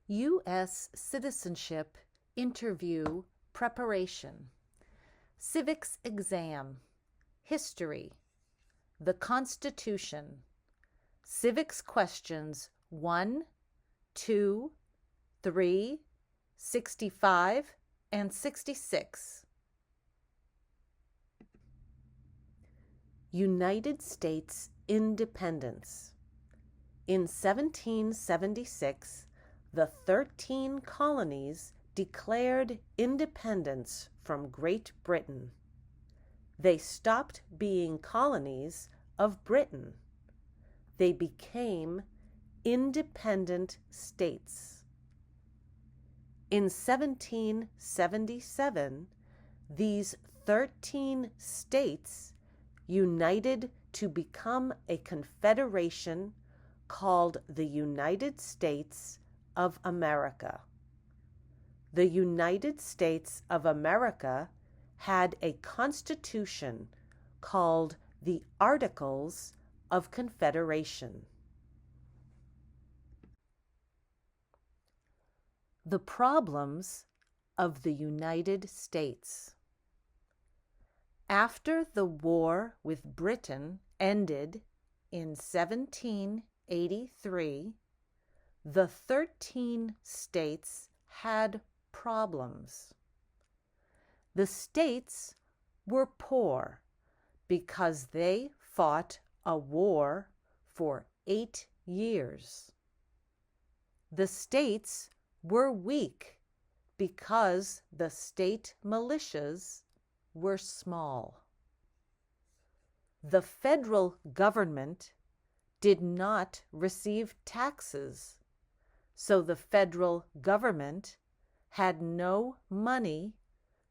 U.S. Citizenship Interview Preparation, Civics Exam, History, the Constitution, Civics Questions 1, 2, 3, 65, and 66. United States independence. In 1776, the 13 colonies declared independence from Great Britain. They stopped being colonies of Britain. They became independent states. In 1777, these 13 states united to become a confederation called the United States of America. The United States of America had a constitution called the Articles of Confederation. The problems of the United States. After the war with Britain ended in 1783, the 13 states had problems. The states were poor because they fought a war for 8 years. The states were weak because the state militias were small. The federal government did not receive taxes, so the federal government had no money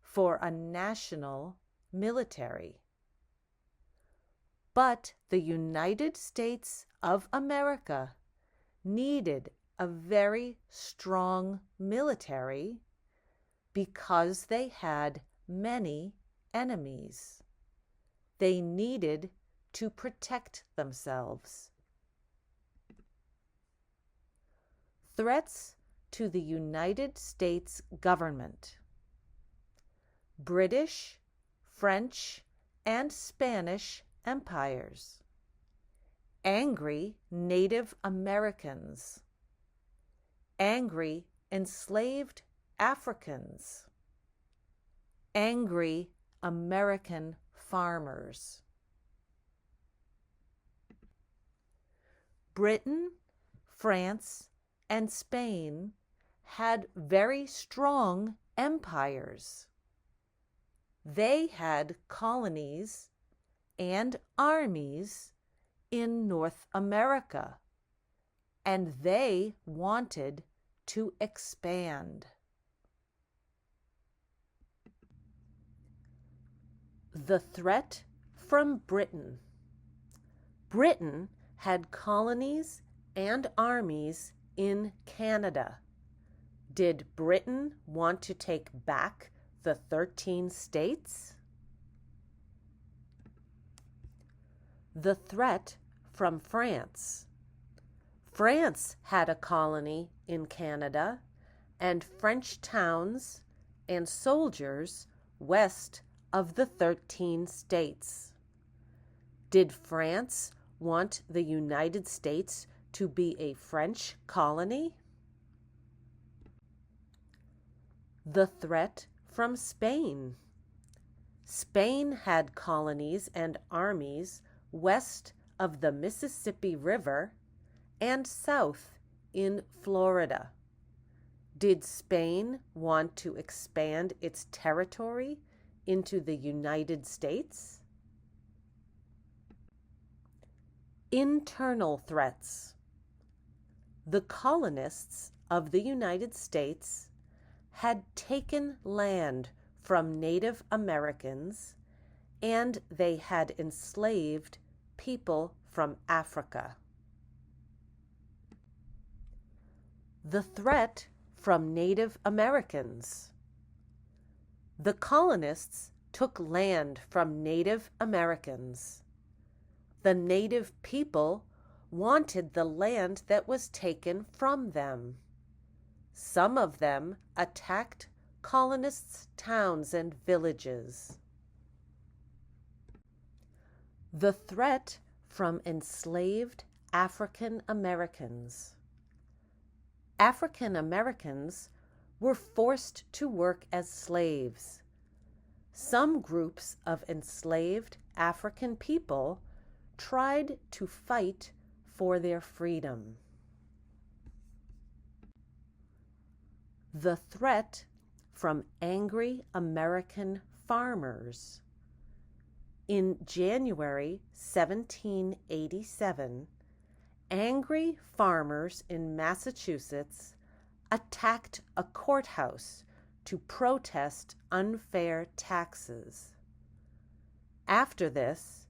for a national military. But the United States of America needed a very strong military because they had many enemies. They needed to protect themselves. Threats to the United States government. British, French, and Spanish empires. Angry Native Americans. Angry enslaved Africans. Angry American farmers. Britain, France, and Spain had very strong empires. They had colonies and armies in North America, and they wanted to expand. The threat from Britain. Britain had colonies and armies in Canada. Did Britain want to take back the 13 states? The threat from France. France had a colony in Canada and French towns and soldiers west of the 13 states. Did France want the United States to be a French colony? The threat from Spain. Spain had colonies and armies west of the Mississippi River and south in Florida. Did Spain want to expand its territory into the United States? Internal threats. The colonists of the United States had taken land from Native Americans, and they had enslaved people from Africa. The threat from Native Americans. The colonists took land from Native Americans. The native people wanted the land that was taken from them. Some of them attacked colonists' towns and villages. The threat from enslaved African Americans. African Americans were forced to work as slaves. Some groups of enslaved African people tried to fight for their freedom. The threat from angry American farmers. In January 1787, angry farmers in Massachusetts attacked a courthouse to protest unfair taxes. After this,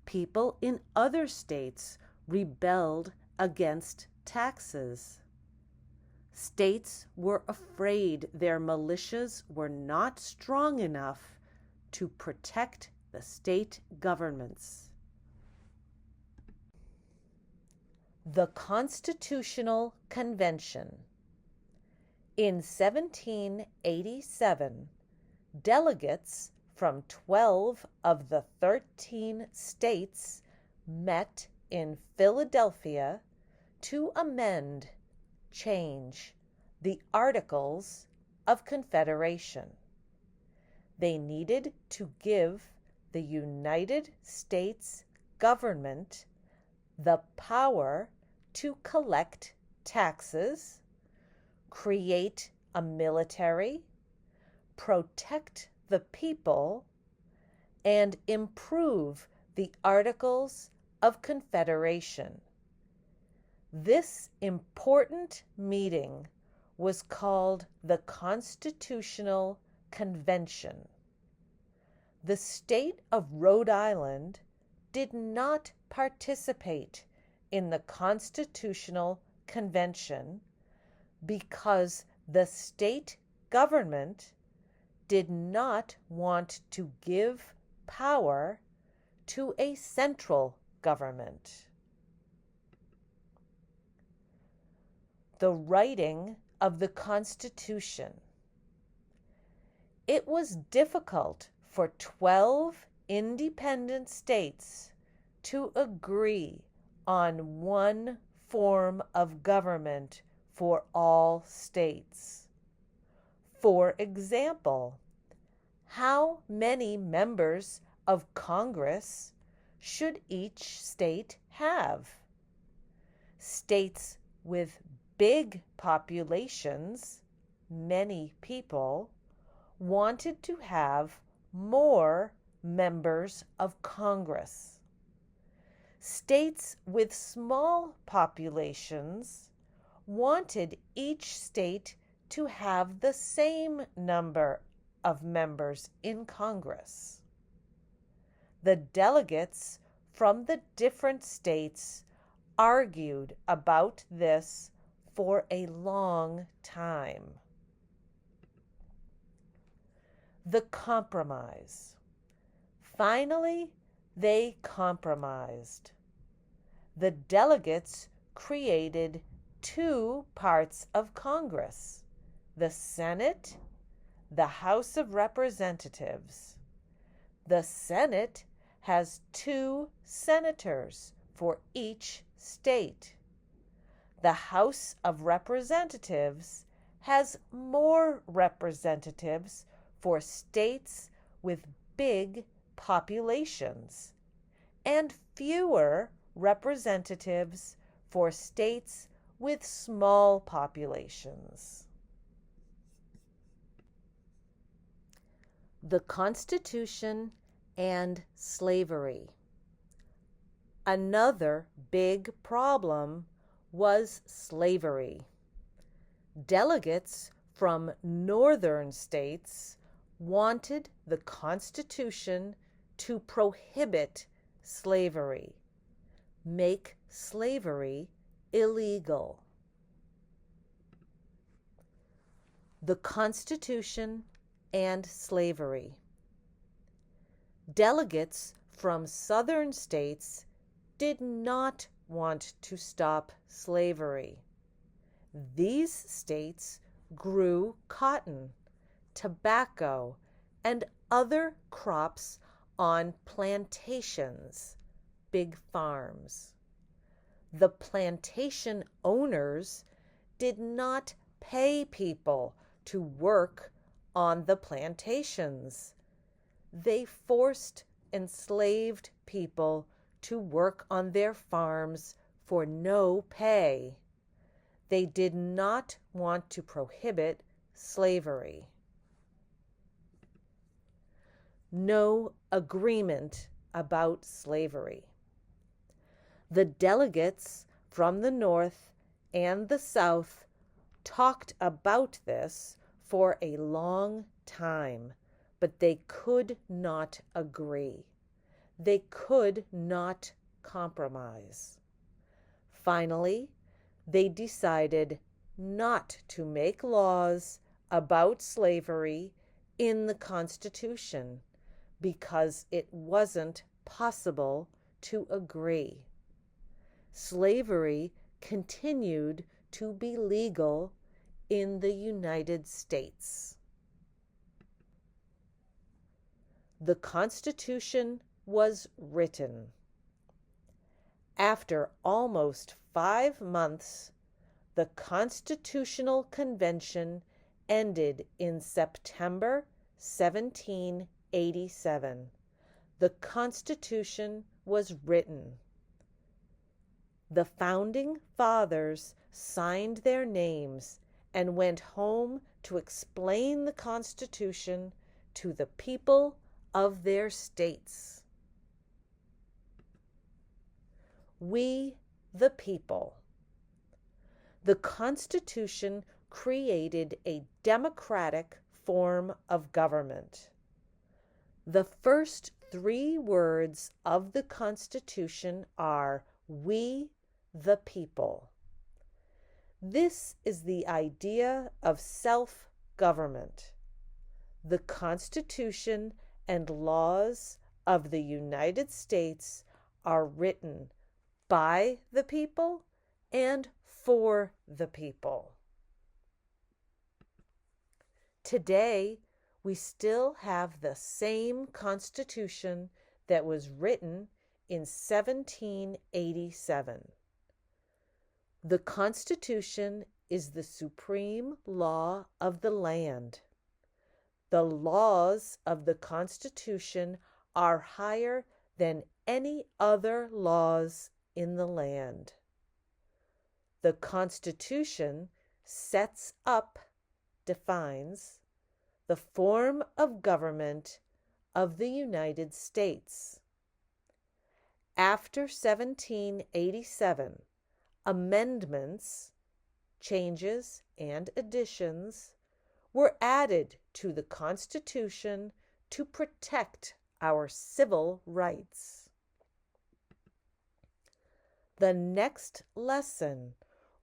people in other states rebelled against taxes. States were afraid their militias were not strong enough to protect the state governments. The Constitutional Convention. In 1787, delegates from 12 of the 13 states met in Philadelphia to amend, change the Articles of Confederation. They needed to give the United States government the power to collect taxes, create a military, protect the people, and improve the Articles of Confederation. This important meeting was called the Constitutional Convention. The state of Rhode Island did not participate in the Constitutional Convention because the state government did not want to give power to a central government. The writing of the Constitution. It was difficult for 12 independent states to agree on one form of government for all states. For example, how many members of Congress should each state have? States with big populations, many people, wanted to have more members of Congress. States with small populations wanted each state to have the same number of members in Congress. The delegates from the different states argued about this for a long time. The compromise. Finally, they compromised. The delegates created two parts of Congress, the Senate, the House of Representatives. The Senate has 2 senators for each state. The House of Representatives has more representatives for states with big populations and fewer representatives for states with small populations. The Constitution and slavery. Another big problem was slavery. Delegates from northern states wanted the Constitution to prohibit slavery, make slavery illegal. The Constitution and slavery. Delegates from southern states did not want to stop slavery. These states grew cotton, tobacco, and other crops on plantations, big farms. The plantation owners did not pay people to work on the plantations. They forced enslaved people to work on their farms for no pay. They did not want to prohibit slavery. No agreement about slavery. The delegates from the North and the South talked about this for a long time, but they could not agree. They could not compromise. Finally, they decided not to make laws about slavery in the Constitution because it wasn't possible to agree. Slavery continued to be legal in the United States. The Constitution was written. After almost 5 months, the Constitutional Convention ended in September 1787. The Constitution was written. The founding fathers signed their names and went home to explain the Constitution to the people of their states. We, the people. The Constitution created a democratic form of government. The first 3 words of the Constitution are "We, the people." This is the idea of self-government. The Constitution and laws of the United States are written by the people and for the people. Today, we still have the same Constitution that was written in 1787. The Constitution is the supreme law of the land. The laws of the Constitution are higher than any other laws in the land. The Constitution sets up, defines, the form of government of the United States. After 1787, amendments, changes, and additions were added to the Constitution to protect our civil rights. The next lesson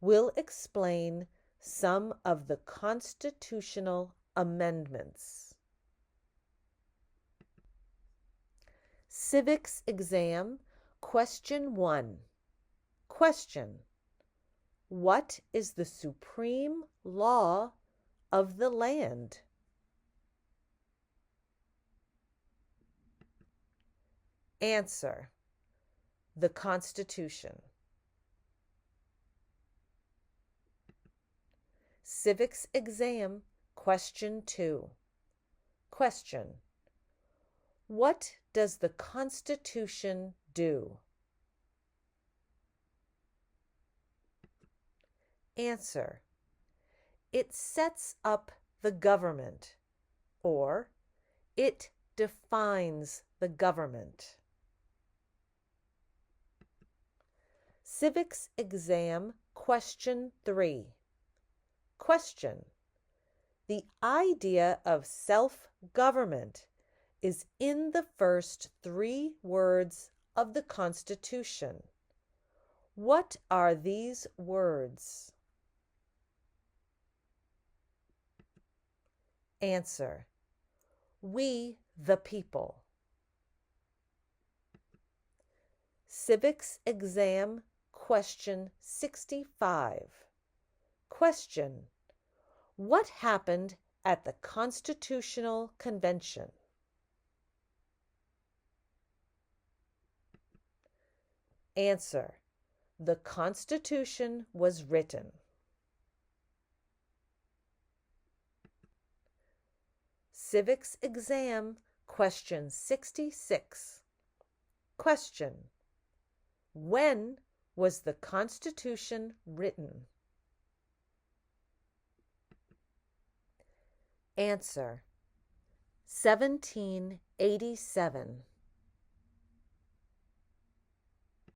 will explain some of the constitutional amendments. Civics exam, question 1. Question: what is the supreme law of the land? Answer: the Constitution. Civics exam, question 2. Question: what does the Constitution do? Answer: it sets up the government, or it defines the government. Civics exam, question 3. Question: the idea of self-government is in the first 3 words of the Constitution. What are these words? Answer: we, the people. Civics exam, question 65. Question: what happened at the Constitutional Convention? Answer: the Constitution was written. Civics exam, question 66. Question: when was the Constitution written? Answer: 1787.